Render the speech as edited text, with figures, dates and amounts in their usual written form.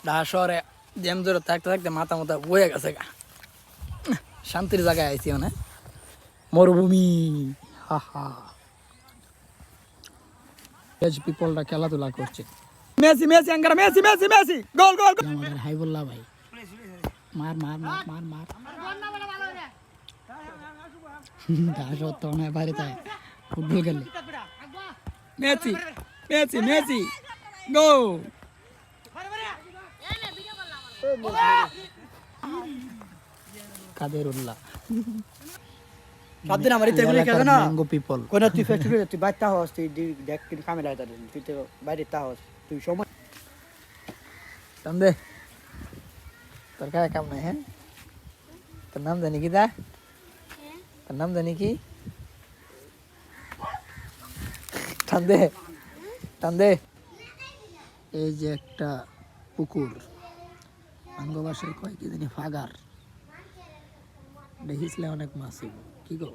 ঢাকা শহরে জ্যাম জোরে থাকতে থাকতে মাথা মাথা বয়ে গেছে গা। শান্তির জায়গায় আইছি মানে মরুভূমি। হা হা পিপলটা খেলাধুলা করছে। মেসি মেসি আঙ্গারা Messi Messi Messi goal goal. আমাদের হাইবুল্লাহ ভাই মার মার মার মার মার ঘাস তো নয় বাইরে তাই ফুটবল খেলে। মেসি মেসি মেসি গো। কাদেরুল্লাহ সাবধান আমার ইতে গুলি খেলে না ম্যাঙ্গো পিপল। কোন তুই ফেস্টিভ্যাল তুই বাইরে হস তুই দেখ কিন্তু কামে লাগা তুই তো বাইরে তা হস তুই সময় টান দে তোর কাছে কাম নাই। হ্যাঁ তোর নাম জানি কি দা? তোর নাম জানি কি? টান দে টান দে। এই যে একটা পুকুর আঙ্গ বাসায় কয় কি জানি ফাগার দেখিসলে অনেক মাছ কি গো।